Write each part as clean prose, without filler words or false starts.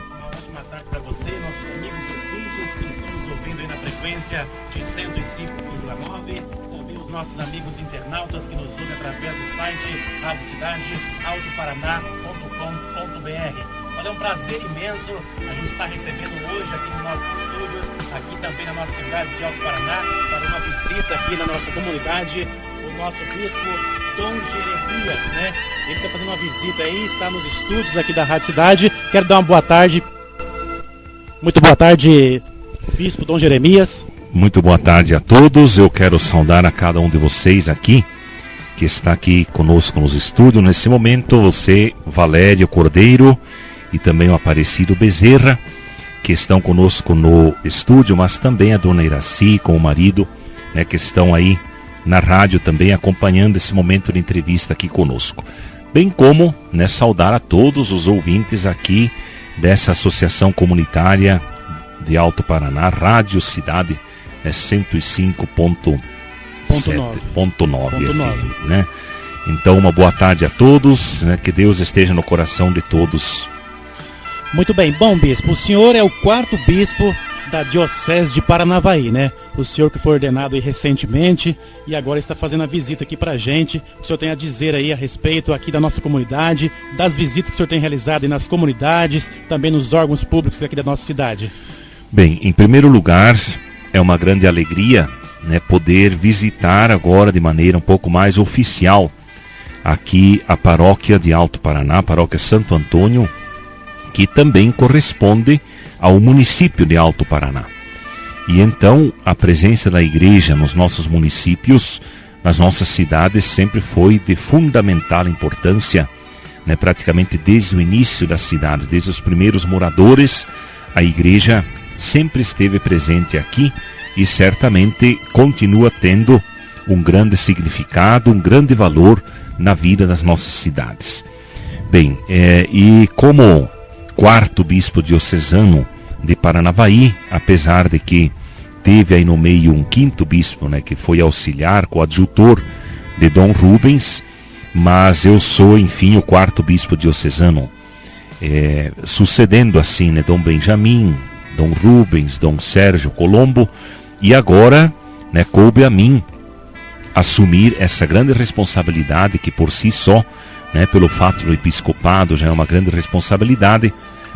Uma ótima tarde para você, nossos amigos ouvintes que estão nos ouvindo aí na frequência de 105,9. Também os nossos amigos internautas que nos ouvem através do site Rádio Cidade, altoparaná.com.br. Olha, é um prazer imenso a gente estar recebendo hoje aqui nos nossos estúdios, aqui também na nossa cidade de Alto Paraná, para uma visita aqui na nossa comunidade, o nosso bispo Dom Jeremias, né? Ele está fazendo uma visita aí, está nos estúdios aqui da Rádio Cidade. Quero dar uma boa tarde. Muito boa tarde, bispo Dom Jeremias. Muito boa tarde a todos. Eu quero saudar a cada um de vocês aqui, que está aqui conosco nos estúdios. Nesse momento, você, Valério Cordeiro e também o Aparecido Bezerra, que estão conosco no estúdio, mas também a dona Iraci com o marido, né, que estão aí na rádio também acompanhando esse momento de entrevista aqui conosco. Bem como, né, saudar a todos os ouvintes aqui dessa associação comunitária de Alto Paraná, Rádio Cidade, 105.9 FM, né? Então, uma boa tarde a todos, né? Que Deus esteja no coração de todos. Muito bem. Bom, bispo, o senhor é o 4º bispo da Diocese de Paranavaí, né? O senhor que foi ordenado aí recentemente e agora está fazendo a visita aqui pra gente. O que o senhor tem a dizer aí a respeito aqui da nossa comunidade, das visitas que o senhor tem realizado aí nas comunidades, também nos órgãos públicos aqui da nossa cidade? Bem, em primeiro lugar, é uma grande alegria, né, poder visitar agora de maneira um pouco mais oficial aqui a paróquia de Alto Paraná, a paróquia Santo Antônio, que também corresponde ao município de Alto Paraná. E então a presença da igreja nos nossos municípios, nas nossas cidades, sempre foi de fundamental importância, né, praticamente desde o início das cidades, desde os primeiros moradores, a igreja sempre esteve presente aqui e certamente continua tendo um grande significado, um grande valor na vida das nossas cidades. Bem, e como 4º bispo diocesano de Paranavaí, apesar de que teve aí no meio um 5º bispo, né, que foi auxiliar, coadjutor de Dom Rubens, mas eu sou, enfim, o 4º bispo diocesano, sucedendo assim, né, Dom Benjamin, Dom Rubens, Dom Sérgio Colombo, e agora, né, coube a mim assumir essa grande responsabilidade que por si só, né, pelo fato do episcopado já é uma grande responsabilidade,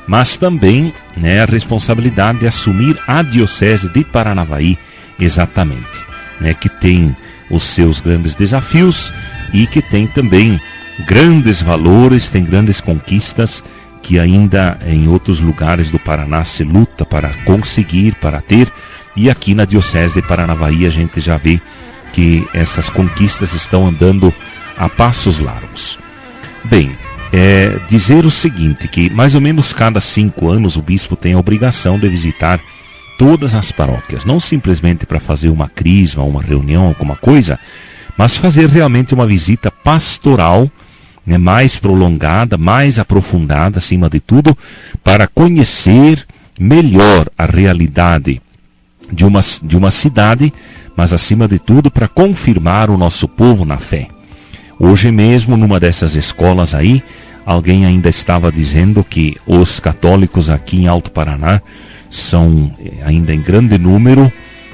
mas também, né, a responsabilidade de assumir a Diocese de Paranavaí, exatamente, né, que tem os seus grandes desafios e que tem também grandes valores, tem grandes conquistas que ainda em outros lugares do Paraná se luta para conseguir, para ter, e aqui na Diocese de Paranavaí a gente já vê que essas conquistas estão andando a passos largos. Bem, dizer o seguinte, que mais ou menos cada 5 anos o bispo tem a obrigação de visitar todas as paróquias, não simplesmente para fazer uma crisma, uma reunião, alguma coisa, mas fazer realmente uma visita pastoral, né, mais prolongada, mais aprofundada, acima de tudo, para conhecer melhor a realidade de uma cidade, mas acima de tudo para confirmar o nosso povo na fé. Hoje mesmo, numa dessas escolas aí, alguém ainda estava dizendo que os católicos aqui em Alto Paraná são ainda em grande número,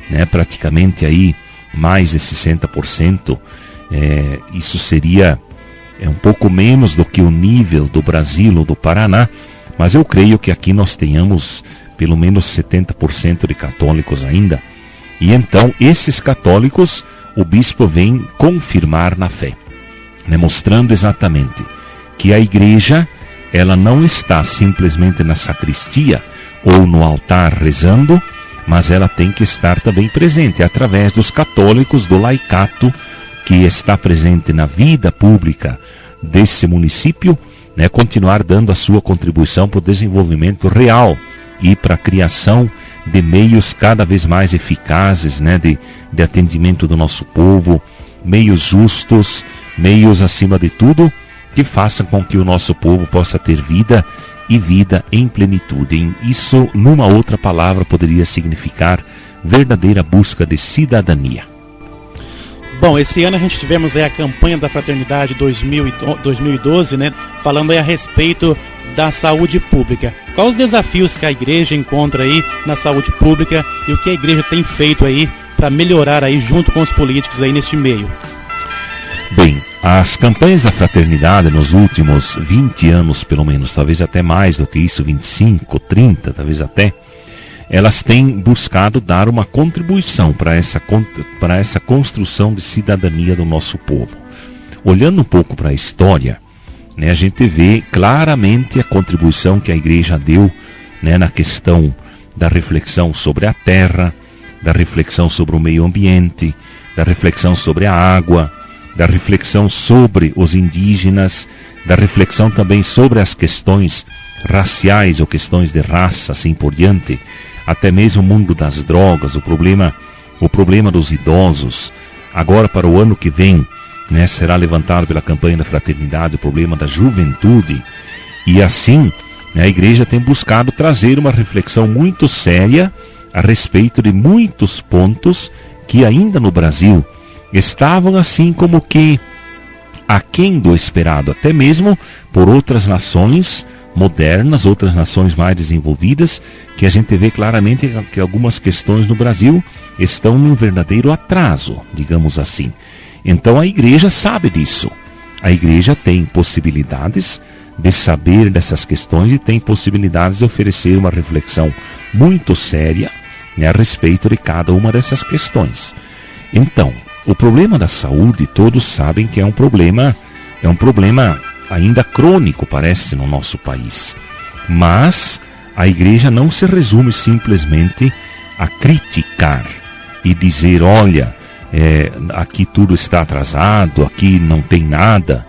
né, praticamente aí mais de 60%. Isso seria um pouco menos do que o nível do Brasil ou do Paraná, mas eu creio que aqui nós tenhamos pelo menos 70% de católicos ainda. E então, esses católicos, o bispo vem confirmar na fé, né, mostrando exatamente que a igreja, ela não está simplesmente na sacristia ou no altar rezando, mas ela tem que estar também presente através dos católicos, do laicato, que está presente na vida pública desse município, né, continuar dando a sua contribuição para o desenvolvimento real e para a criação de meios cada vez mais eficazes, né, de atendimento do nosso povo, meios justos, meios acima de tudo que façam com que o nosso povo possa ter vida e vida em plenitude. Isso, numa outra palavra, poderia significar verdadeira busca de cidadania. Bom, esse ano a gente tivemos aí a campanha da Fraternidade 2012, né? Falando aí a respeito da saúde pública. Quais os desafios que a igreja encontra aí na saúde pública e o que a igreja tem feito aí para melhorar aí junto com os políticos aí neste meio? Bem, as campanhas da fraternidade nos últimos 20 anos, pelo menos, talvez até mais do que isso, 25, 30, talvez até, elas têm buscado dar uma contribuição para essa construção de cidadania do nosso povo. Olhando um pouco para a história, né, a gente vê claramente a contribuição que a igreja deu, né, na questão da reflexão sobre a terra, da reflexão sobre o meio ambiente, da reflexão sobre a água, da reflexão sobre os indígenas, da reflexão também sobre as questões raciais ou questões de raça, assim por diante, até mesmo o mundo das drogas, o problema dos idosos. Agora, para o ano que vem, né, será levantado pela campanha da fraternidade o problema da juventude, e assim, né, a igreja tem buscado trazer uma reflexão muito séria a respeito de muitos pontos que ainda no Brasil estavam assim como que aquém do esperado, até mesmo por outras nações modernas, outras nações mais desenvolvidas, que a gente vê claramente que algumas questões no Brasil estão num verdadeiro atraso, digamos assim. Então a igreja sabe disso. A igreja tem possibilidades de saber dessas questões e tem possibilidades de oferecer uma reflexão muito séria, né, a respeito de cada uma dessas questões. Então, o problema da saúde, todos sabem que é um problema ainda crônico, parece, no nosso país. Mas a igreja não se resume simplesmente a criticar e dizer, olha, aqui tudo está atrasado, aqui não tem nada.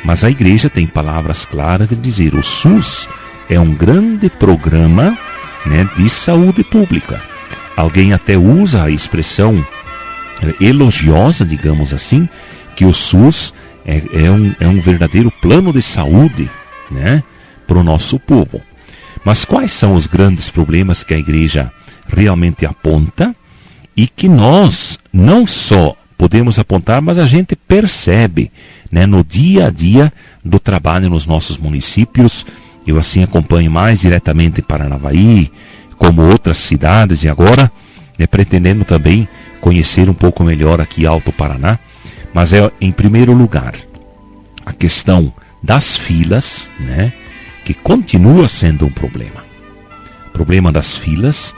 Mas a igreja tem palavras claras de dizer, o SUS é um grande programa, né, de saúde pública. Alguém até usa a expressão elogiosa, digamos assim, que o SUS é um verdadeiro plano de saúde, né, para o nosso povo. Mas quais são os grandes problemas que a igreja realmente aponta e que nós não só podemos apontar, mas a gente percebe, né, no dia a dia do trabalho nos nossos municípios? Eu assim acompanho mais diretamente Paranavaí, como outras cidades, e agora, né, pretendendo também conhecer um pouco melhor aqui Alto Paraná. Mas em primeiro lugar, a questão das filas, né, que continua sendo um problema. Problema das filas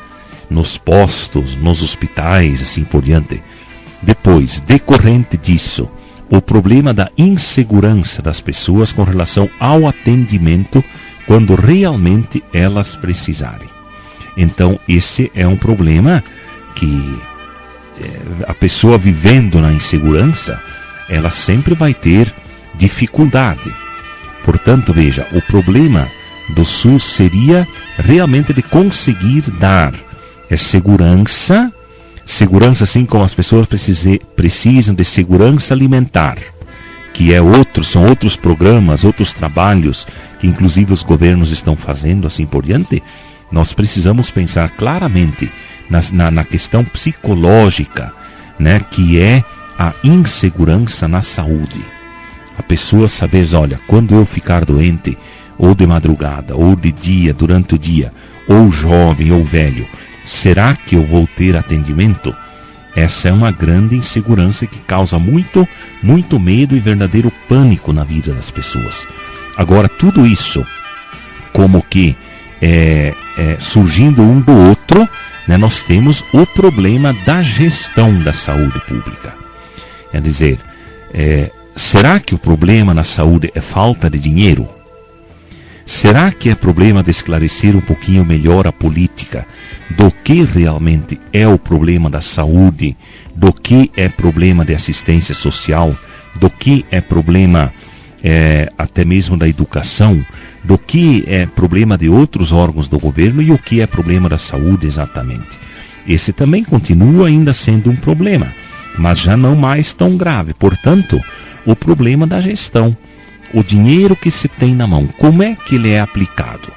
nos postos, nos hospitais, assim por diante. Depois, decorrente disso, o problema da insegurança das pessoas com relação ao atendimento quando realmente elas precisarem. Então, esse é um problema que a pessoa vivendo na insegurança, ela sempre vai ter dificuldade. Portanto, veja, o problema do SUS seria realmente de conseguir dar segurança assim como as pessoas precisam de segurança alimentar, que são outros programas, outros trabalhos que inclusive os governos estão fazendo, assim por diante. Nós precisamos pensar claramente na questão psicológica, né, que é a insegurança na saúde. A pessoa saber, olha, quando eu ficar doente, ou de madrugada, ou de dia, durante o dia, ou jovem ou velho, será que eu vou ter atendimento? Essa é uma grande insegurança que causa muito, muito medo e verdadeiro pânico na vida das pessoas. Agora, tudo isso, como que surgindo um do outro, né, nós temos o problema da gestão da saúde pública. Quer dizer, será que o problema na saúde é falta de dinheiro? Será que é problema de esclarecer um pouquinho melhor a política do que realmente é o problema da saúde, do que é problema de assistência social, do que é problema até mesmo da educação, do que é problema de outros órgãos do governo e o que é problema da saúde exatamente? Esse também continua ainda sendo um problema, mas já não mais tão grave. Portanto, o problema da gestão. O dinheiro que se tem na mão, como é que ele é aplicado?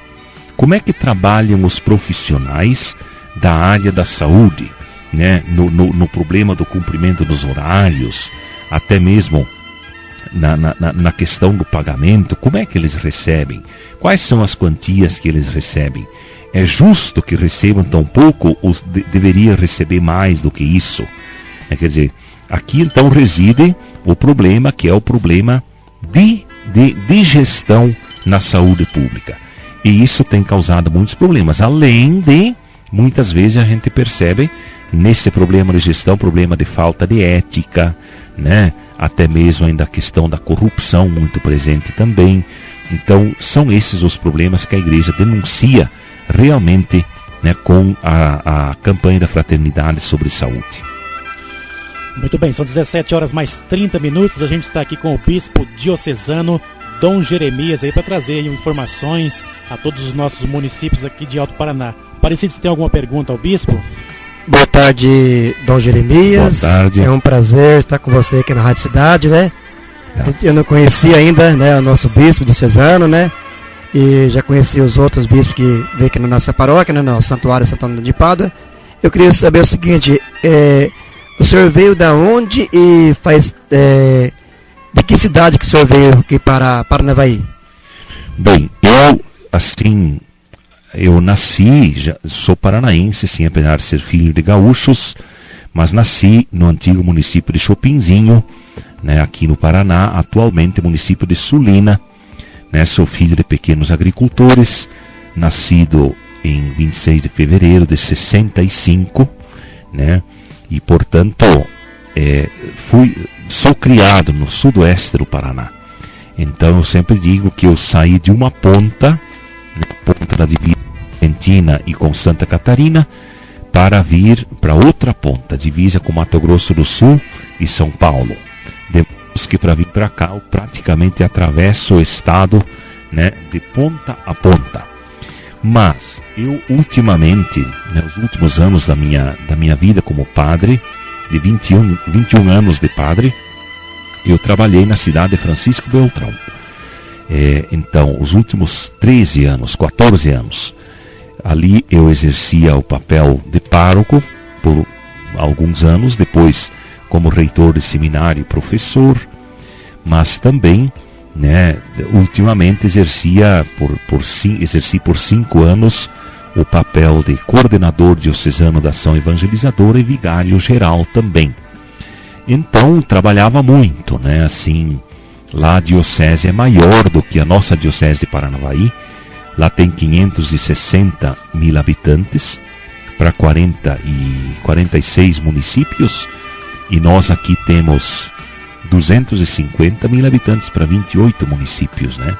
Como é que trabalham os profissionais da área da saúde, né? No problema do cumprimento dos horários, até mesmo na questão do pagamento, como é que eles recebem? Quais são as quantias que eles recebem? É justo que recebam tão pouco ou deveria receber mais do que isso? Quer dizer, aqui então reside o problema, que é o problema de gestão na saúde pública. E isso tem causado muitos problemas, além de, muitas vezes a gente percebe nesse problema de gestão, problema de falta de ética, né? Até mesmo ainda a questão da corrupção muito presente também. Então são esses os problemas que a igreja denuncia realmente, né, com a campanha da fraternidade sobre saúde. Muito bem, são 17 horas mais 30 minutos, a gente está aqui com o bispo diocesano Dom Jeremias aí para trazer aí informações a todos os nossos municípios aqui de Alto Paraná. Parecido, se tem alguma pergunta ao bispo? Boa tarde, Dom Jeremias. Boa tarde. É um prazer estar com você aqui na Rádio Cidade, né? Eu não conhecia ainda, né, o nosso bispo diocesano, né? E já conheci os outros bispos que vêm aqui na nossa paróquia, né, no Santuário Santana de Pádua. Eu queria saber o seguinte, o senhor veio da onde e faz... de que cidade que o senhor veio aqui para Paranavaí? Bem, eu nasci, sou paranaense, sim, apesar de ser filho de gaúchos, mas nasci no antigo município de Chopinzinho, né, aqui no Paraná, atualmente município de Sulina, né, sou filho de pequenos agricultores, nascido em 26 de fevereiro de 65, né, e portanto sou criado no sudoeste do Paraná. Então eu sempre digo que eu saí de uma ponta, né, ponta da divisa Argentina e com Santa Catarina, para vir para outra ponta, divisa com Mato Grosso do Sul e São Paulo. Depois que para vir para cá eu praticamente atravesso o estado, né, de ponta a ponta. Mas eu ultimamente, né, os últimos anos da minha vida como padre, de 21 anos de padre, eu trabalhei na cidade de Francisco Beltrão. Então, os últimos 14 anos, ali eu exercia o papel de pároco por alguns anos, depois como reitor de seminário e professor, mas também, né, ultimamente exerci por 5 anos o papel de coordenador diocesano da ação evangelizadora e vigário geral também. Então trabalhava muito, né? Assim, lá a diocese é maior do que a nossa diocese de Paranavaí. Lá tem 560 mil habitantes para 46 municípios, e nós aqui temos 250 mil habitantes para 28 municípios, né?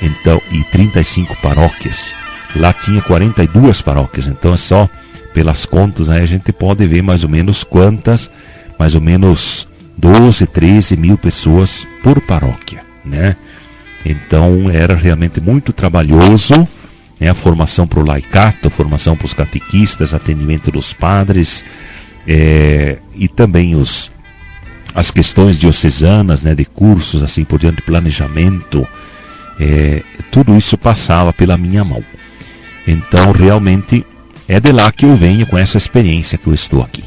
Então, e 35 paróquias. Lá tinha 42 paróquias, então é só pelas contas, né, a gente pode ver mais ou menos quantas, mais ou menos 12, 13 mil pessoas por paróquia, né? Então era realmente muito trabalhoso, né, a formação para o laicato, a formação para os catequistas, atendimento dos padres, e também as questões diocesanas, né, de cursos, assim por diante, planejamento, tudo isso passava pela minha mão. Então realmente é de lá que eu venho com essa experiência que eu estou aqui.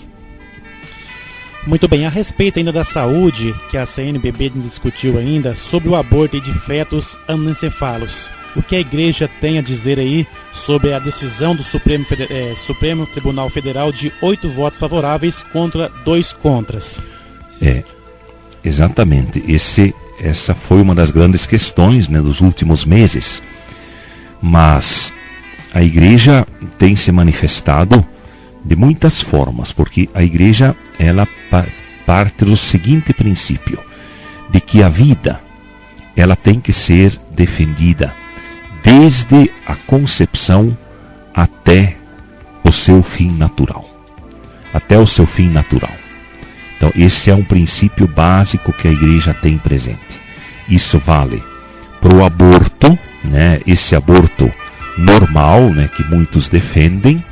Muito bem, a respeito ainda da saúde, que a CNBB discutiu ainda, sobre o aborto de fetos anencefalos. O que a igreja tem a dizer aí sobre a decisão do Supremo Tribunal Federal de 8 votos favoráveis contra 2 contras? Exatamente. Essa foi uma das grandes questões, né, dos últimos meses. Mas a igreja tem se manifestado de muitas formas, porque a igreja ela parte do seguinte princípio, de que a vida ela tem que ser defendida desde a concepção até o seu fim natural. Até o seu fim natural. Então esse é um princípio básico que a igreja tem presente. Isso vale para o aborto, né, esse aborto normal, né, que muitos defendem,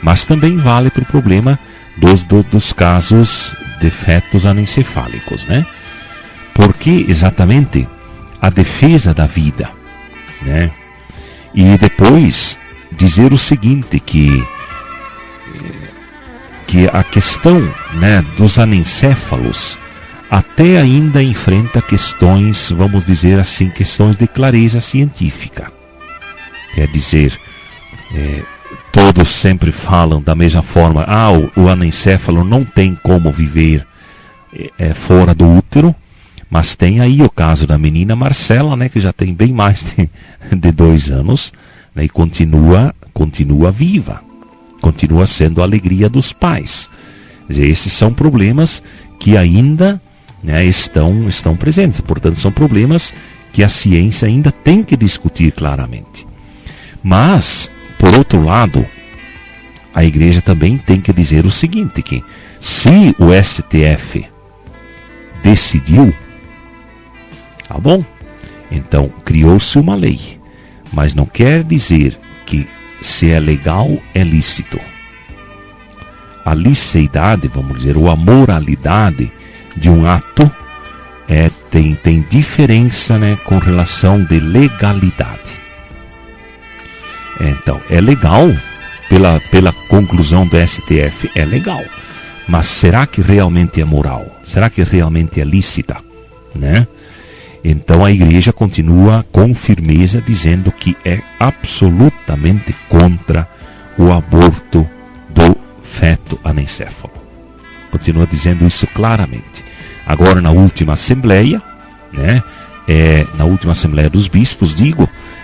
mas também vale para o problema dos casos de fetos anencefálicos, né? Porque exatamente a defesa da vida, né? E depois dizer o seguinte, que a questão, né, dos anencéfalos, até ainda enfrenta questões, vamos dizer assim, questões de clareza científica. Quer dizer, todos sempre falam da mesma forma, o anencéfalo não tem como viver fora do útero, mas tem aí o caso da menina Marcela, né, que já tem bem mais de 2 anos, né, e continua viva, continua sendo a alegria dos pais. Esses são problemas que ainda, né, estão presentes, portanto são problemas que a ciência ainda tem que discutir claramente. Mas, por outro lado, a igreja também tem que dizer o seguinte, que se o STF decidiu, tá bom, então criou-se uma lei, mas não quer dizer que se é legal, é lícito. A liceidade, vamos dizer, ou a moralidade de um ato tem diferença, né, com relação de legalidade. Então, é legal, pela conclusão do STF, é legal. Mas será que realmente é moral? Será que realmente é lícita? Né? Então a igreja continua com firmeza dizendo que é absolutamente contra o aborto do feto anencéfalo. Continua dizendo isso claramente. Agora na última assembleia, né, na última assembleia dos bispos,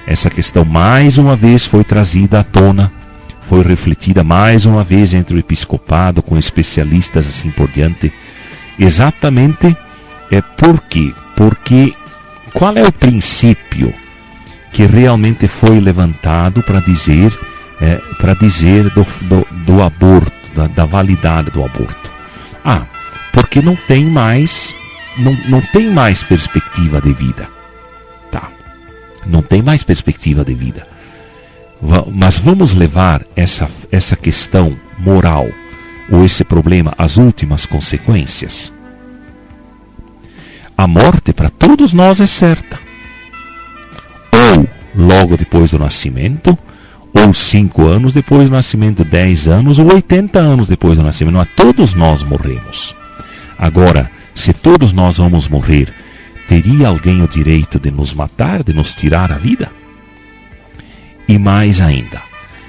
essa questão mais uma vez foi trazida à tona, foi refletida mais uma vez entre o episcopado, com especialistas assim por diante. Exatamente por quê? Porque qual é o princípio que realmente foi levantado para dizer do aborto, da validade do aborto? Porque não tem mais perspectiva de vida. Tá? Não tem mais perspectiva de vida. Mas vamos levar essa questão moral, ou esse problema, às últimas consequências. A morte para todos nós é certa. Ou logo depois do nascimento, ou 5 anos depois do nascimento, 10 anos, ou 80 anos depois do nascimento. Não, todos nós morremos. Agora, se todos nós vamos morrer, teria alguém o direito de nos matar, de nos tirar a vida? E mais ainda,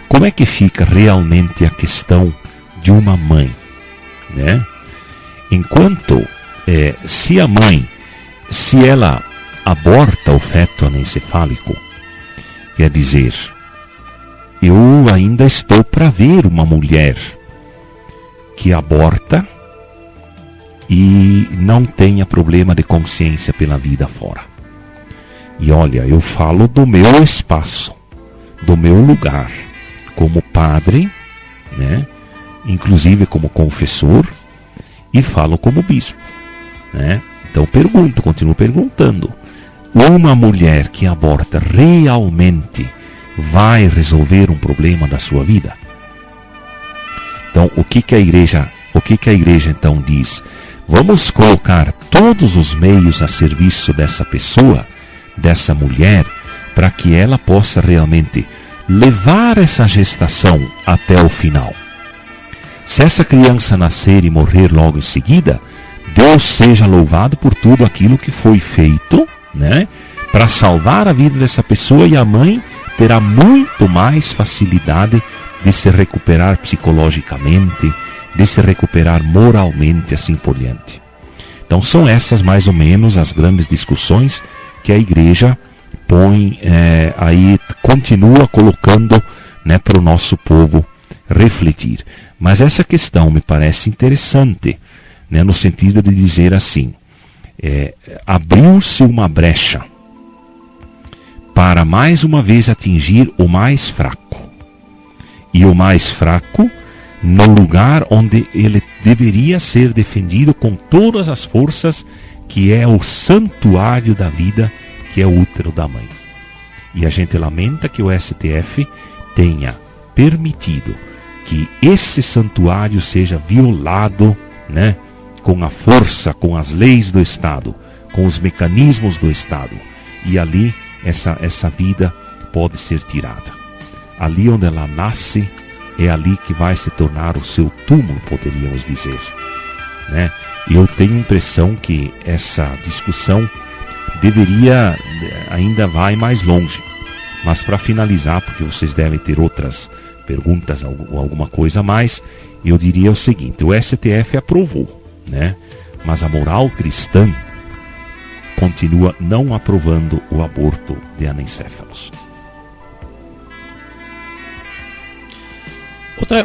como é que fica realmente a questão de uma mãe? Né? Enquanto, se a mãe, se ela aborta o feto anencefálico, quer dizer, eu ainda estou para ver uma mulher que aborta e não tenha problema de consciência pela vida fora. E olha, eu falo do meu espaço, do meu lugar, como padre, né? Inclusive como confessor, e falo como bispo, né? Então continuo perguntando, uma mulher que aborta realmente vai resolver um problema da sua vida? Então, o que a igreja então diz? Vamos colocar todos os meios a serviço dessa pessoa, dessa mulher, para que ela possa realmente levar essa gestação até o final. Se essa criança nascer e morrer logo em seguida, Deus seja louvado por tudo aquilo que foi feito, né, para salvar a vida dessa pessoa, e a mãe terá muito mais facilidade de se recuperar psicologicamente, de se recuperar moralmente, assim por diante. Então são essas mais ou menos as grandes discussões que a igreja põe aí, continua colocando, né, para o nosso povo refletir. Mas essa questão me parece interessante, né, no sentido de dizer assim, abriu-se uma brecha para mais uma vez atingir o mais fraco. E o mais fraco no lugar onde ele deveria ser defendido com todas as forças, que é o santuário da vida, que é o útero da mãe. E a gente lamenta que o STF tenha permitido que esse santuário seja violado, né, com a força, com as leis do Estado, com os mecanismos do Estado. E ali essa vida pode ser tirada. Ali onde ela nasce, é ali que vai se tornar o seu túmulo, poderíamos dizer, né? eu tenho a impressão que essa discussão deveria, ainda vai mais longe. Mas para finalizar, porque vocês devem ter outras perguntas ou alguma coisa a mais, eu diria o seguinte: o STF aprovou, né? Mas a moral cristã continua não aprovando o aborto de anencéfalos.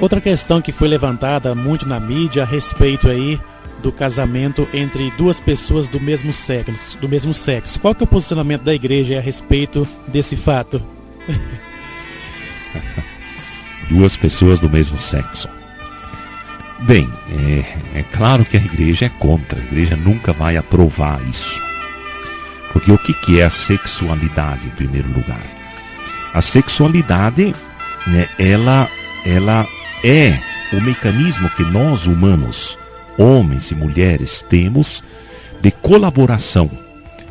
Outra questão que foi levantada muito na mídia a respeito aí do casamento entre duas pessoas do mesmo sexo. Qual que é o posicionamento da igreja a respeito desse fato? Duas pessoas do mesmo sexo. Bem, é claro que a igreja é contra. A igreja nunca vai aprovar isso. Porque o que é a sexualidade, em primeiro lugar? A sexualidade, né, ela é o mecanismo que nós humanos, homens e mulheres, temos de colaboração,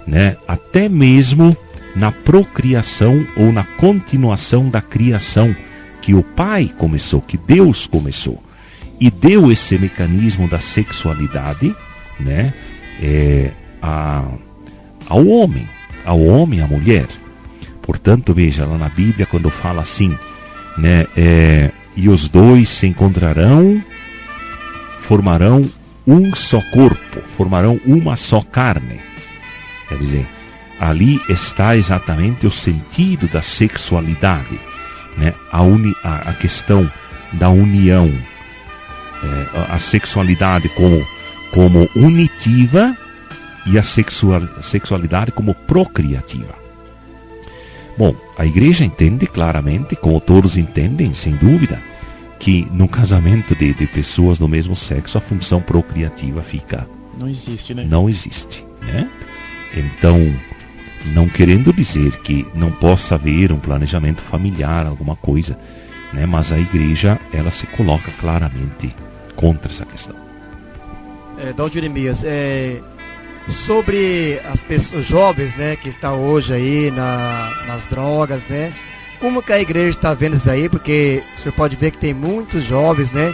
né, até mesmo na procriação ou na continuação da criação que o Pai começou, que Deus começou. E deu esse mecanismo da sexualidade, né, ao homem, à mulher. Portanto, veja, lá na Bíblia, quando fala assim, né, e os dois se encontrarão, formarão um só corpo, formarão uma só carne. Quer dizer, ali está exatamente o sentido da sexualidade, né? A questão da união, a sexualidade como unitiva e a sexualidade como procriativa. Bom, a igreja entende claramente, como todos entendem, sem dúvida, que no casamento de pessoas do mesmo sexo a função procriativa não existe, né? Não existe, né? Então, não querendo dizer que não possa haver um planejamento familiar, alguma coisa, né? Mas a igreja, ela se coloca claramente contra essa questão. Dom Jeremias, sobre as pessoas jovens, né, que estão hoje aí nas drogas, né? Como que a igreja está vendo isso aí? Porque o senhor pode ver que tem muitos jovens, né,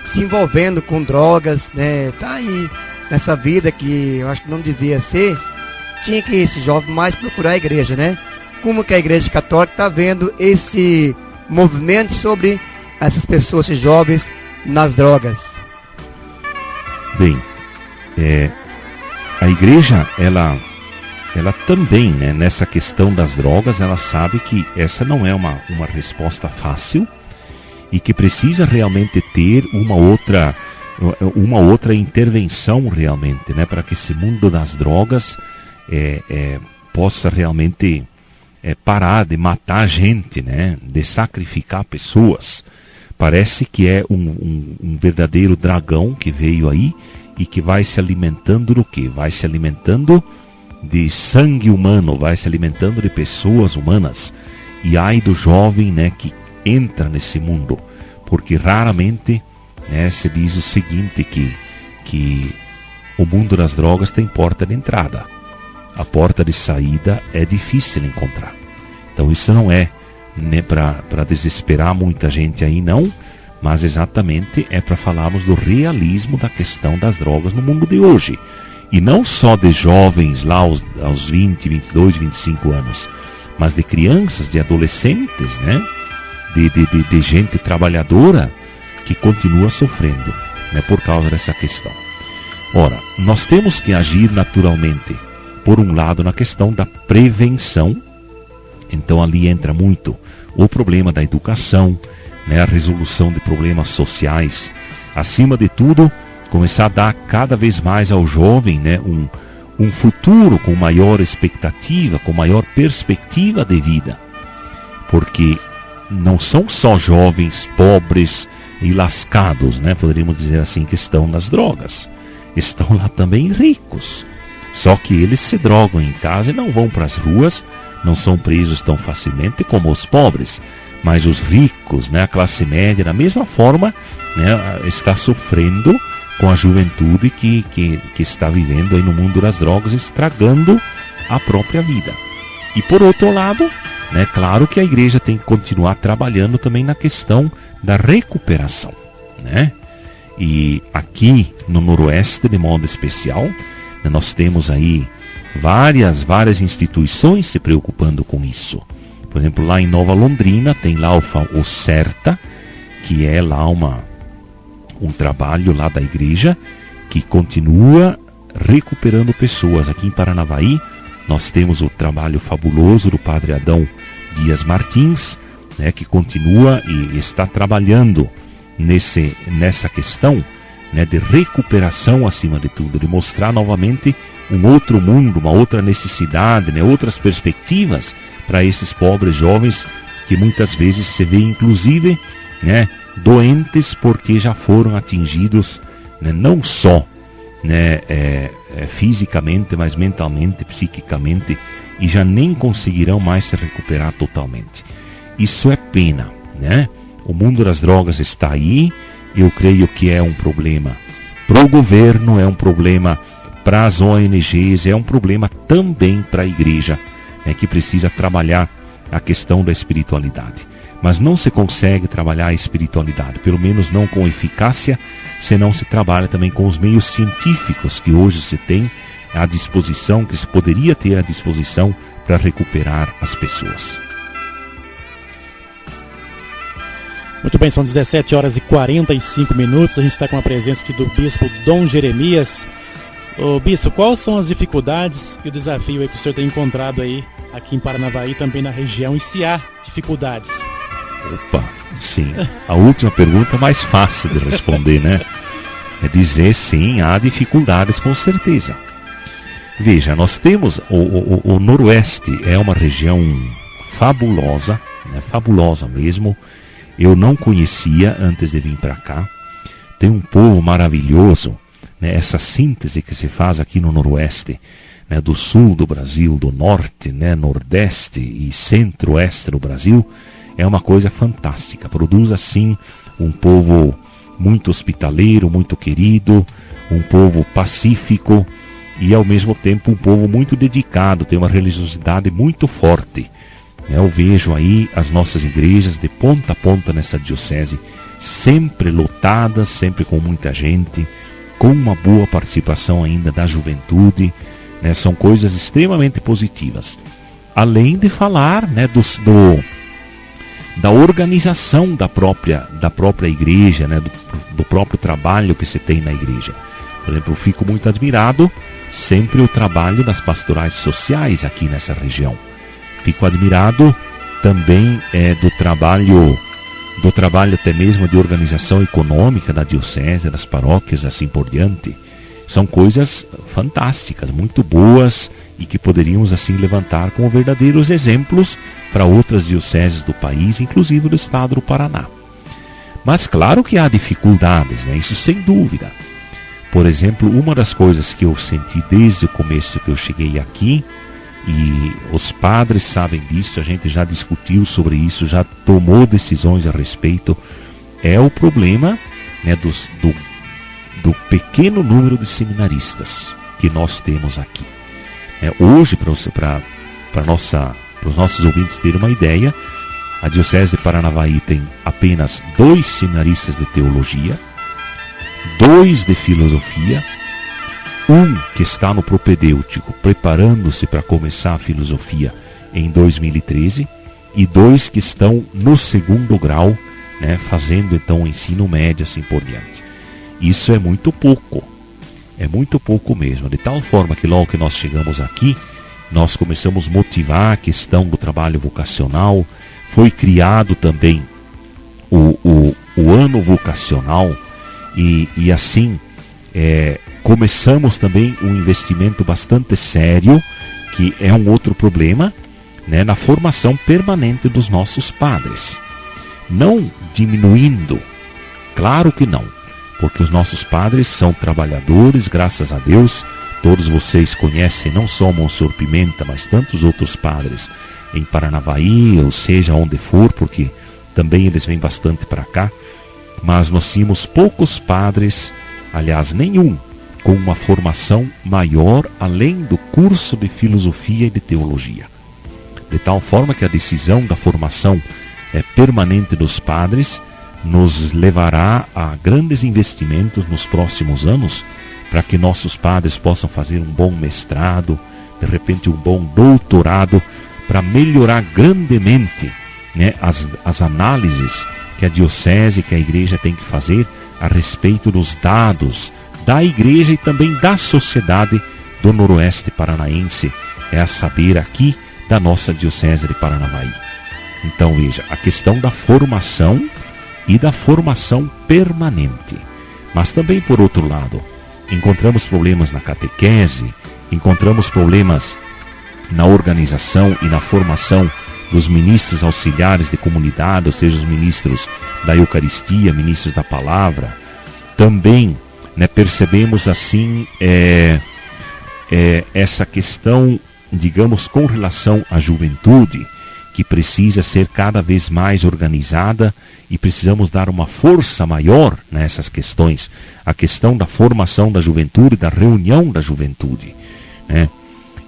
se envolvendo com drogas, né? Tá aí nessa vida que eu acho que não devia ser. Tinha que esse jovem mais procurar a igreja, né? Como que a igreja católica está vendo esse movimento sobre essas pessoas, esses jovens nas drogas? Bem, a igreja, ela também, né, nessa questão das drogas, ela sabe que essa não é uma resposta fácil e que precisa realmente ter uma outra intervenção realmente, né, para que esse mundo das drogas possa realmente parar de matar gente, né, de sacrificar pessoas. Parece que é um verdadeiro dragão que veio aí e que vai se alimentando do quê? Vai se alimentando de sangue humano, vai se alimentando de pessoas humanas. E ai do jovem, né, que entra nesse mundo, porque raramente, né, se diz o seguinte, que o mundo das drogas tem porta de entrada. A porta de saída é difícil de encontrar. Então isso não é, né, para desesperar muita gente aí, não, mas exatamente é para falarmos do realismo da questão das drogas no mundo de hoje. E não só de jovens lá aos 20, 22, 25 anos, mas de crianças, de adolescentes, né? De gente trabalhadora que continua sofrendo, né, por causa dessa questão. Ora, nós temos que agir naturalmente, por um lado, na questão da prevenção. Então ali entra muito o problema da educação, né, a resolução de problemas sociais. Acima de tudo, começar a dar cada vez mais ao jovem, né, um futuro com maior expectativa, com maior perspectiva de vida. Porque não são só jovens pobres e lascados, né, poderíamos dizer assim, que estão nas drogas. Estão lá também ricos. Só que eles se drogam em casa e não vão para as ruas, não são presos tão facilmente como os pobres. Mas os ricos, né, a classe média, da mesma forma, né, está sofrendo com a juventude que está vivendo aí no mundo das drogas, estragando a própria vida. E por outro lado, né, claro que a igreja tem que continuar trabalhando também na questão da recuperação, né? E aqui no Noroeste, de modo especial, né, nós temos aí várias instituições se preocupando com isso. Por exemplo, lá em Nova Londrina tem lá o CERTA, que é lá um trabalho lá da igreja que continua recuperando pessoas. Aqui em Paranavaí nós temos o trabalho fabuloso do Padre Adão Dias Martins, né, que continua e está trabalhando nessa questão, né, de recuperação acima de tudo, de mostrar novamente um outro mundo, uma outra necessidade, né, outras perspectivas para esses pobres jovens que muitas vezes se vê inclusive, né, doentes porque já foram atingidos, né, não só, né, fisicamente, mas mentalmente, psiquicamente, e já nem conseguirão mais se recuperar totalmente. Isso é pena, né? O mundo das drogas está aí. Eu creio que é um problema para o governo, é um problema para as ONGs, é um problema também para a igreja, né, que precisa trabalhar a questão da espiritualidade. Mas não se consegue trabalhar a espiritualidade, pelo menos não com eficácia, se não se trabalha também com os meios científicos que hoje se tem à disposição, que se poderia ter à disposição para recuperar as pessoas. Muito bem, são 17 horas e 45 minutos. A gente está com a presença aqui do Bispo Dom Jeremias. Ô, Bispo, quais são as dificuldades e o desafio aí que o senhor tem encontrado aí aqui em Paranavaí, também na região, e se há dificuldades? Opa, sim. A última pergunta é mais fácil de responder, né? É dizer sim, há dificuldades com certeza. Veja, nós temos o Noroeste, é uma região fabulosa, né? Fabulosa mesmo. Eu não conhecia antes de vir para cá. Tem um povo maravilhoso, né? Essa síntese que se faz aqui no Noroeste, né? Do sul do Brasil, do norte, né? Nordeste e centro-oeste do Brasil, é uma coisa fantástica. Produz assim um povo muito hospitaleiro, muito querido, um povo pacífico e ao mesmo tempo um povo muito dedicado, tem uma religiosidade muito forte. Eu vejo aí as nossas igrejas de ponta a ponta nessa diocese, sempre lotadas, sempre com muita gente, com uma boa participação ainda da juventude, né? São coisas extremamente positivas. Além de falar, né, da organização da própria igreja, né, do próprio trabalho que se tem na igreja. Por exemplo, eu fico muito admirado sempre o trabalho das pastorais sociais aqui nessa região. Fico admirado também do trabalho até mesmo de organização econômica da diocese, das paróquias, assim por diante. São coisas fantásticas, muito boas e que poderíamos assim levantar como verdadeiros exemplos para outras dioceses do país, inclusive do estado do Paraná. Mas claro que há dificuldades, né? Isso sem dúvida. Por exemplo, uma das coisas que eu senti desde o começo que eu cheguei aqui, e os padres sabem disso, a gente já discutiu sobre isso, já tomou decisões a respeito, é o problema, né, do pequeno número de seminaristas que nós temos aqui. Hoje, para os nossos ouvintes terem uma ideia, a Diocese de Paranavaí tem apenas 2 seminaristas de teologia, 2 de filosofia, um que está no propedêutico, preparando-se para começar a filosofia em 2013, e 2 que estão no 2º grau, né, fazendo então o ensino médio, assim por diante. Isso é muito pouco mesmo, de tal forma que logo que nós chegamos aqui, nós começamos a motivar a questão do trabalho vocacional. Foi criado também o ano vocacional, e assim começamos também um investimento bastante sério, que é um outro problema, né, na formação permanente dos nossos padres. Não diminuindo, claro que não, porque os nossos padres são trabalhadores, graças a Deus. Todos vocês conhecem não só o Monsenhor Pimenta, mas tantos outros padres em Paranavaí, ou seja, onde for, porque também eles vêm bastante para cá. Mas nós tínhamos poucos padres, aliás, nenhum, com uma formação maior além do curso de filosofia e de teologia. De tal forma que a decisão da formação permanente dos padres nos levará a grandes investimentos nos próximos anos, para que nossos padres possam fazer um bom mestrado, de repente um bom doutorado, para melhorar grandemente, né, as análises que a diocese, que a igreja tem que fazer a respeito dos dados da igreja e também da sociedade do Noroeste Paranaense, a saber aqui da nossa diocese de Paranavaí. Então veja, a questão da formação e da formação permanente. Mas também, por outro lado, encontramos problemas na catequese, encontramos problemas na organização e na formação dos ministros auxiliares de comunidade, ou seja, os ministros da Eucaristia, ministros da Palavra. Também, né, percebemos assim essa questão, digamos, com relação à juventude, que precisa ser cada vez mais organizada e precisamos dar uma força maior nessas questões. A questão da formação da juventude, da reunião da juventude, né?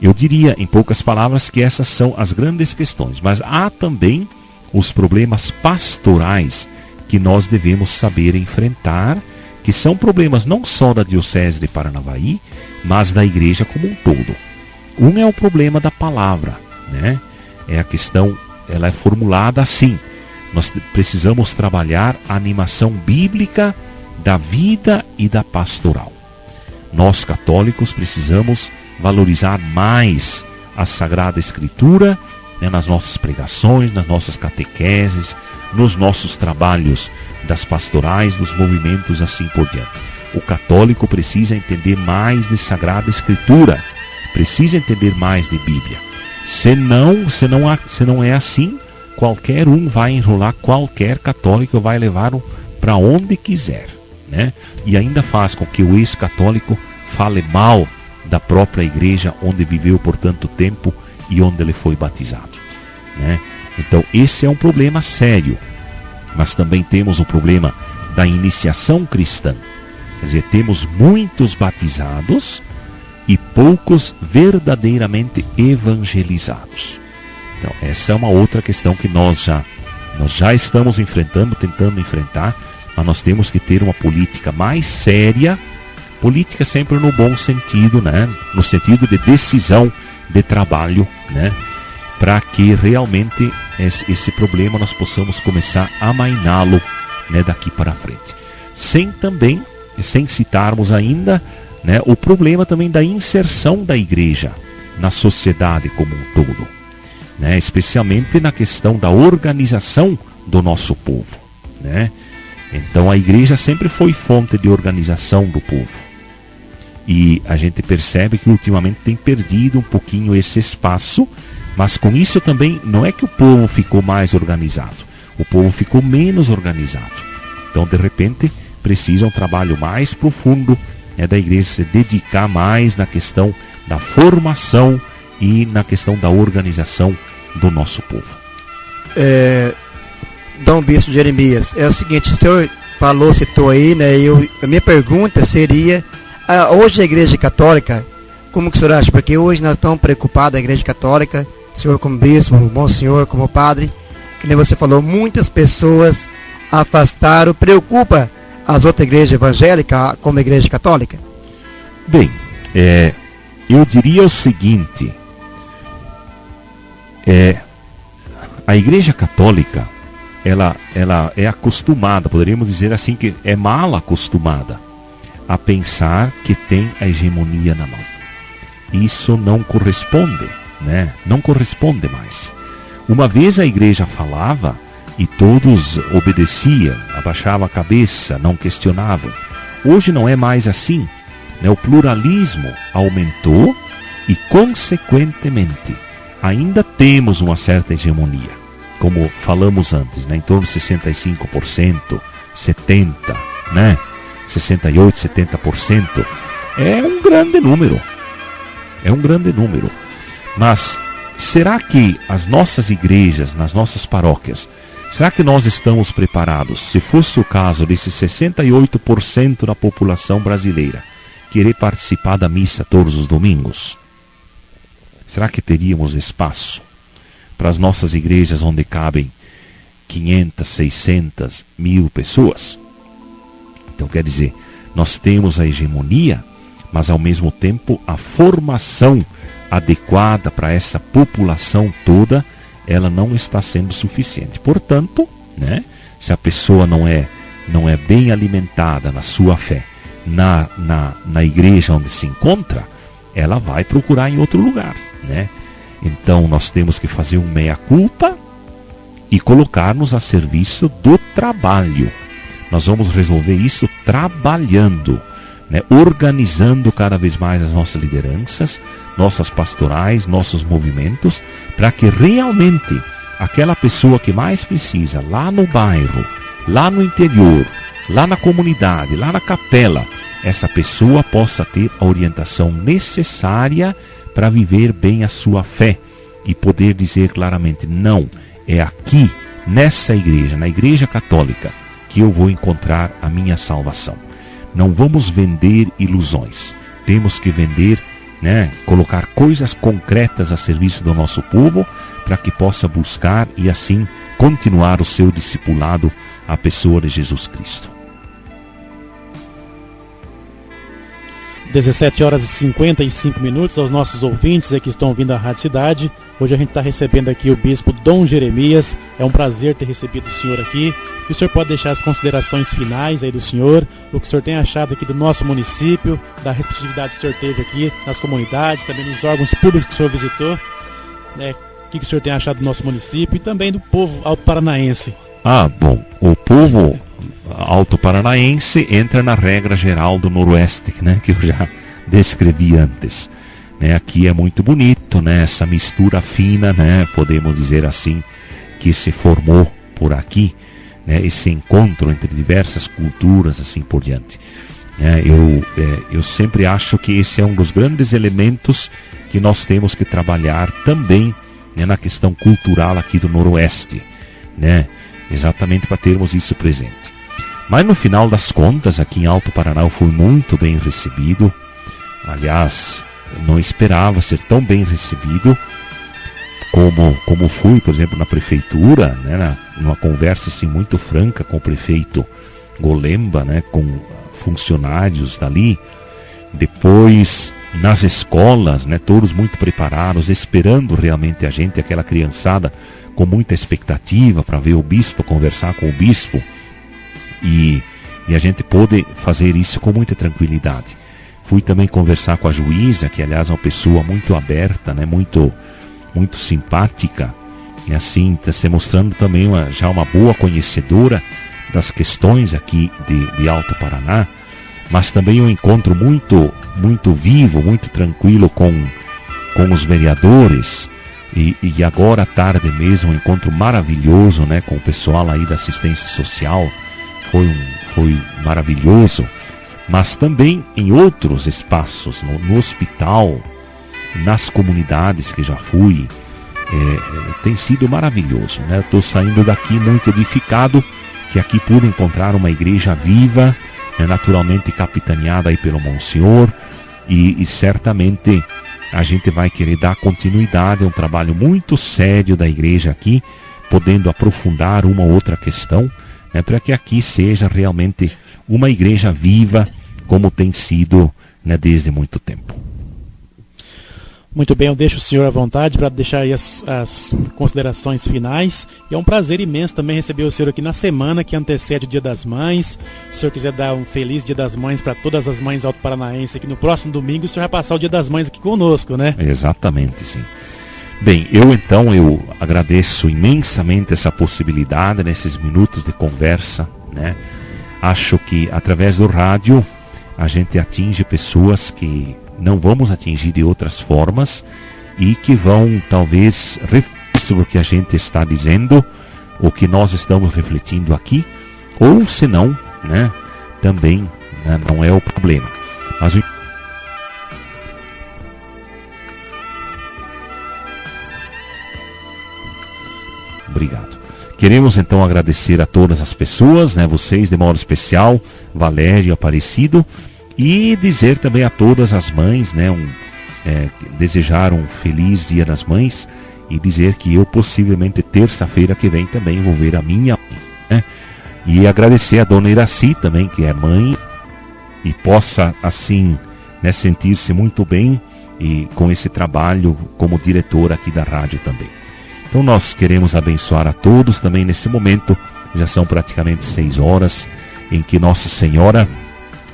Eu diria, em poucas palavras, que essas são as grandes questões. Mas há também os problemas pastorais que nós devemos saber enfrentar, que são problemas não só da Diocese de Paranavaí, mas da igreja como um todo. Um é o problema da palavra, né? É a questão, ela é formulada assim: nós precisamos trabalhar a animação bíblica da vida e da pastoral. Nós católicos precisamos valorizar mais a Sagrada Escritura, né, nas nossas pregações, nas nossas catequeses, nos nossos trabalhos das pastorais, dos movimentos, assim por diante. O católico precisa entender mais de Sagrada Escritura, precisa entender mais de Bíblia. Se não é assim, qualquer um vai enrolar qualquer católico, vai levá-lo para onde quiser, né? E ainda faz com que o ex-católico fale mal da própria igreja onde viveu por tanto tempo e onde ele foi batizado, né? Então esse é um problema sério. Mas também temos o problema da iniciação cristã. Quer dizer, temos muitos batizados e poucos verdadeiramente evangelizados. Então essa é uma outra questão que nós já estamos enfrentando, tentando enfrentar, mas nós temos que ter uma política mais séria, política sempre no bom sentido, né? No sentido de decisão de trabalho, né? Para que realmente esse problema nós possamos começar a amainá-lo, né, daqui para frente. Sem citarmos ainda, né, o problema também da inserção da igreja na sociedade como um todo, né, especialmente na questão da organização do nosso povo, né? Então a igreja sempre foi fonte de organização do povo. E a gente percebe que ultimamente tem perdido um pouquinho esse espaço, mas com isso também não é que o povo ficou mais organizado, o povo ficou menos organizado. Então, de repente, precisa um trabalho mais profundo, né, da igreja se dedicar mais na questão da formação e na questão da organização do nosso povo. Dom Bispo Jeremias, é o seguinte, o senhor citou aí, né, a minha pergunta seria, hoje a igreja católica, como que o senhor acha? Porque hoje nós estamos preocupados, a igreja católica, o senhor como bispo, o bom senhor como padre, que nem você falou, muitas pessoas afastaram, preocupa as outras igrejas evangélicas como a igreja católica? Bem, eu diria o seguinte, a igreja católica, ela é acostumada, poderíamos dizer assim, que é mal acostumada a pensar que tem a hegemonia na mão. Isso não corresponde, né? Não corresponde mais. Uma vez a igreja falava e todos obedeciam, abaixavam a cabeça, não questionavam. Hoje não é mais assim, né? O pluralismo aumentou e, consequentemente, ainda temos uma certa hegemonia, como falamos antes, né? Em torno de 65%, 70%, né? 68%, 70%. É um grande número. Mas será que as nossas igrejas, nas nossas paróquias, será que nós estamos preparados, se fosse o caso desses 68% da população brasileira querer participar da missa todos os domingos? Será que teríamos espaço para as nossas igrejas onde cabem 500, 600, 1000 pessoas. Então quer dizer, nós temos a hegemonia, mas ao mesmo tempo a formação adequada para essa população toda, ela não está sendo suficiente. Portanto, né, se a pessoa não é bem alimentada na sua fé, na igreja onde se encontra, ela vai procurar em outro lugar, né? Então nós temos que fazer um meia-culpa e colocar-nos a serviço do trabalho. Nós vamos resolver isso trabalhando, né? Organizando cada vez mais as nossas lideranças, nossas pastorais, nossos movimentos, para que realmente aquela pessoa que mais precisa, lá no bairro, lá no interior, lá na comunidade, lá na capela, essa pessoa possa ter a orientação necessária para viver bem a sua fé e poder dizer claramente, não, é aqui, nessa igreja, na igreja católica, que eu vou encontrar a minha salvação. Não vamos vender ilusões, temos que vender, né, colocar coisas concretas a serviço do nosso povo, para que possa buscar e assim continuar o seu discipulado à pessoa de Jesus Cristo. 17 horas e 55 minutos aos nossos ouvintes que estão ouvindo a Rádio Cidade. Hoje a gente está recebendo aqui o bispo Dom Jeremias. É um prazer ter recebido o senhor aqui. E o senhor pode deixar as considerações finais aí do senhor, o que o senhor tem achado aqui do nosso município, da receptividade que o senhor teve aqui nas comunidades, também nos órgãos públicos que o senhor visitou, né? O que o senhor tem achado do nosso município e também do povo alto-paranaense. Bom, o povo alto-paranaense entra na regra geral do Noroeste, né, que eu já descrevi antes. Né, aqui é muito bonito, né, essa mistura fina, né, podemos dizer assim, que se formou por aqui, né, esse encontro entre diversas culturas, assim por diante. Eu sempre acho que esse é um dos grandes elementos que nós temos que trabalhar também, né, na questão cultural aqui do Noroeste, né, exatamente para termos isso presente. Mas no final das contas, aqui em Alto Paraná eu fui muito bem recebido. Aliás, não esperava ser tão bem recebido como fui, por exemplo, na prefeitura, né, numa conversa assim, muito franca com o prefeito Golemba, né, com funcionários dali. Depois, nas escolas, né, todos muito preparados, esperando realmente a gente, aquela criançada, com muita expectativa para ver o bispo, conversar com o bispo. E a gente pôde fazer isso com muita tranquilidade. Fui também conversar com a juíza, que aliás é uma pessoa muito aberta, né, muito simpática, e assim está se mostrando também já uma boa conhecedora das questões aqui de Alto Paraná, mas também um encontro muito vivo, muito tranquilo com os vereadores, e agora à tarde mesmo um encontro maravilhoso, né, com o pessoal aí da assistência social. Foi maravilhoso, mas também em outros espaços, no hospital, nas comunidades que já fui, tem sido maravilhoso, né? Estou saindo daqui muito edificado, que aqui pude encontrar uma igreja viva, né, naturalmente capitaneada aí pelo Monsenhor, e certamente a gente vai querer dar continuidade a um trabalho muito sério da igreja aqui, podendo aprofundar uma ou outra questão, né, para que aqui seja realmente uma igreja viva, como tem sido, né, desde muito tempo. Muito bem, eu deixo o senhor à vontade para deixar aí as considerações finais. E é um prazer imenso também receber o senhor aqui na semana que antecede o Dia das Mães. Se o senhor quiser dar um feliz Dia das Mães para todas as mães alto-paranaenses aqui no próximo domingo, o senhor vai passar o Dia das Mães aqui conosco, né? Exatamente, sim. Bem, eu agradeço imensamente essa possibilidade nesses minutos de conversa, né? Acho que através do rádio a gente atinge pessoas que não vamos atingir de outras formas e que vão talvez refletir o que a gente está dizendo, o que nós estamos refletindo aqui, ou se não, né, também, né, não é o problema. Mas obrigado. Queremos então agradecer a todas as pessoas, né, vocês de modo especial, Valério, Aparecido, e dizer também a todas as mães, né, desejar um feliz Dia das Mães e dizer que eu possivelmente terça-feira que vem também vou ver a minha mãe, né? E agradecer a dona Iraci também, que é mãe, e possa assim, né, sentir-se muito bem e com esse trabalho como diretora aqui da rádio também. Então nós queremos abençoar a todos também nesse momento. Já são praticamente 6 horas em que Nossa Senhora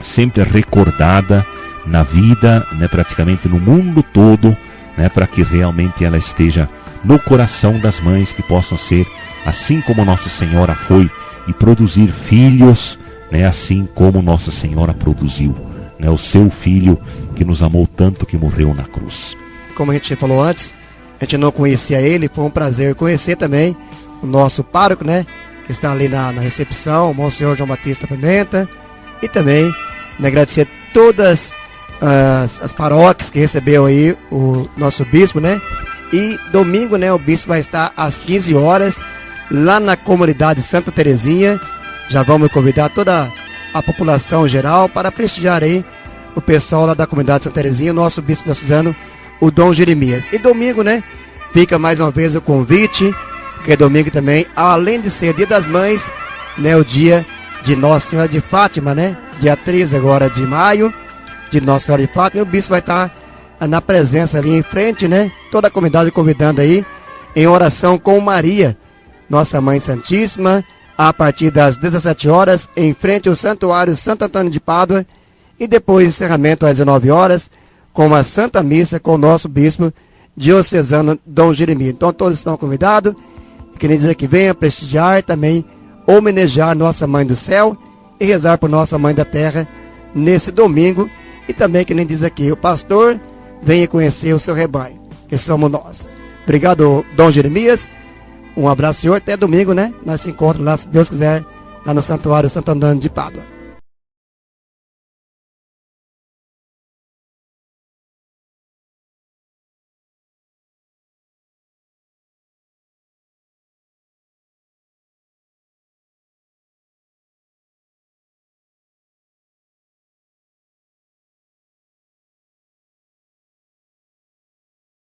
sempre é recordada na vida, né, praticamente no mundo todo, né, para que realmente ela esteja no coração das mães, que possam ser assim como Nossa Senhora foi e produzir filhos, né, assim como Nossa Senhora produziu, né, o seu filho que nos amou tanto, que morreu na cruz. Como a gente falou antes, a gente não conhecia ele, foi um prazer conhecer também o nosso pároco, né, que está ali na recepção, o Monsenhor João Batista Pimenta, e também, né, agradecer todas as paróquias que recebeu aí o nosso bispo, né? E domingo, né, o bispo vai estar às 15 horas lá na comunidade Santa Terezinha. Já vamos convidar toda a população geral para prestigiar aí o pessoal lá da comunidade Santa Terezinha, o nosso bispo diocesano, o Dom Jeremias. E domingo, né, fica mais uma vez o convite, porque domingo também, além de ser Dia das Mães, né, o dia de Nossa Senhora de Fátima, né? Dia 13 agora de maio, de Nossa Senhora de Fátima, e o bispo vai estar na presença ali em frente, né? Toda a comunidade convidando aí, em oração com Maria, Nossa Mãe Santíssima, a partir das 17 horas, em frente ao Santuário Santo Antônio de Pádua, e depois encerramento às 19 horas, com a Santa Missa com o nosso bispo diocesano Dom Jeremias. Então todos estão convidados, querem dizer que venha prestigiar também, homenagear Nossa Mãe do Céu e rezar por Nossa Mãe da Terra nesse domingo. E também, que nem diz aqui, o pastor venha conhecer o seu rebanho, que somos nós. Obrigado, Dom Jeremias. Um abraço, senhor. Até domingo, né? Nós se encontramos lá, se Deus quiser, lá no Santuário Santo Antônio de Pádua.